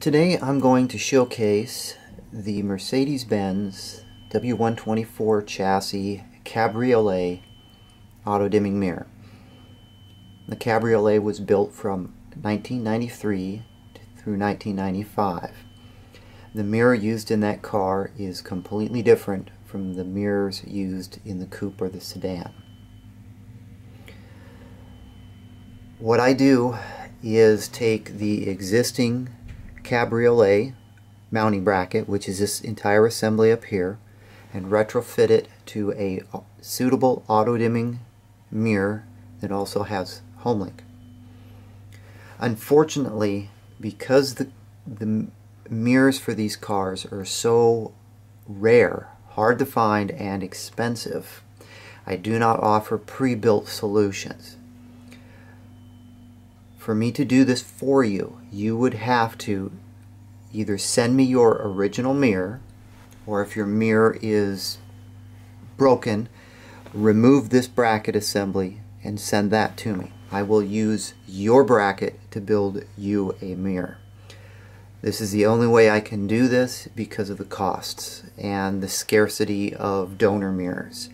Today I'm going to showcase the Mercedes-Benz W124 chassis Cabriolet auto-dimming mirror. The Cabriolet was built from 1993 through 1995. The mirror used in that car is completely different from the mirrors used in the coupe or the sedan. What I do is take the existing Cabriolet mounting bracket, which is this entire assembly up here, and retrofit it to a suitable auto-dimming mirror that also has Homelink. Unfortunately, because the mirrors for these cars are so rare, hard to find, and expensive, I do not offer pre-built solutions. For me to do this for you, you would have to either send me your original mirror, or if your mirror is broken, remove this bracket assembly and send that to me. I will use your bracket to build you a mirror. This is the only way I can do this because of the costs and the scarcity of donor mirrors.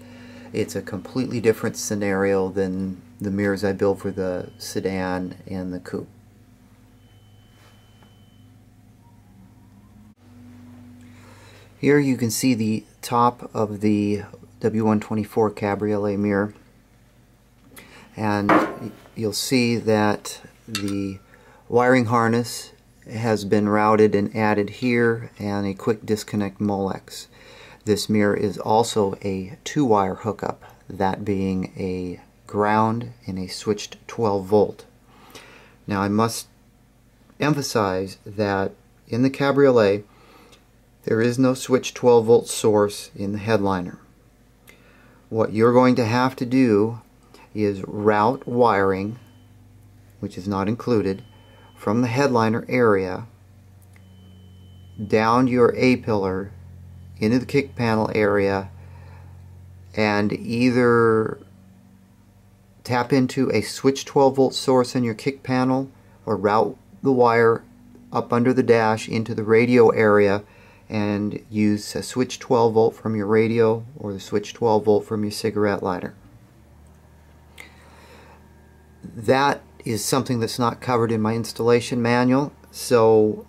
It's a completely different scenario than the mirrors I build for the sedan and the coupe. Here you can see the top of the W124 Cabriolet mirror, and you'll see that the wiring harness has been routed and added here, and a quick disconnect Molex. This mirror is also a 2-wire hookup, that being a ground and a switched 12 volt. Now I must emphasize that in the Cabriolet there is no switched 12 volt source in the headliner. What you're going to have to do is route wiring, which is not included, from the headliner area down your A-pillar into the kick panel area, and either tap into a switch 12 volt source in your kick panel or route the wire up under the dash into the radio area and use a switch 12 volt from your radio or the switch 12 volt from your cigarette lighter. That is something that's not covered in my installation manual, so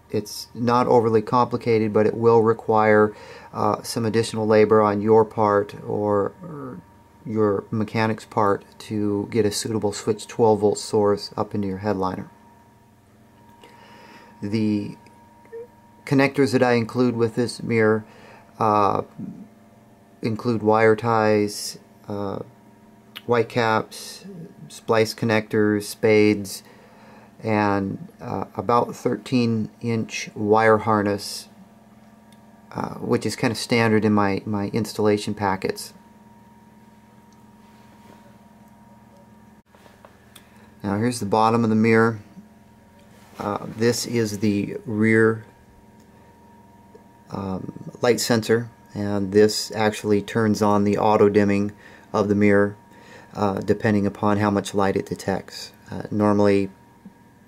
it's not overly complicated, but it will require some additional labor on your part or your mechanic's part to get a suitable switch 12 volt source up into your headliner. The connectors that I include with this mirror include wire ties, white caps, splice connectors, spades, and about 13-inch wire harness, which is kind of standard in my installation packets. Now here's the bottom of the mirror. This is the rear light sensor, and this actually turns on the auto dimming of the mirror depending upon how much light it detects. Normally,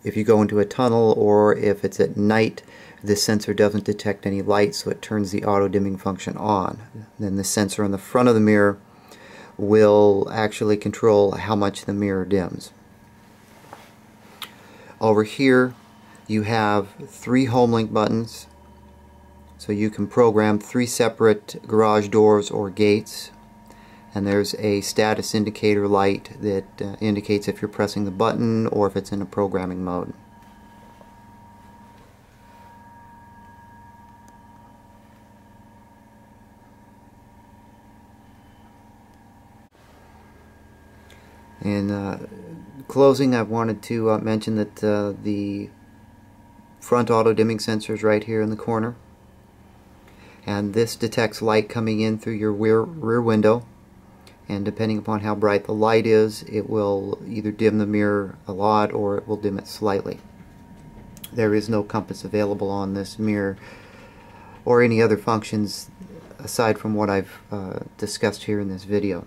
if you go into a tunnel or if it's at night, this sensor doesn't detect any light, so it turns the auto dimming function on. Then the sensor on the front of the mirror will actually control how much the mirror dims. Over here you have 3 Homelink buttons, so you can program 3 separate garage doors or gates, and there's a status indicator light that indicates if you're pressing the button or if it's in a programming mode. In closing, I wanted to mention that the front auto dimming sensor is right here in the corner, and this detects light coming in through your rear window, and depending upon how bright the light is, it will either dim the mirror a lot or it will dim it slightly. There is no compass available on this mirror or any other functions aside from what I've discussed here in this video.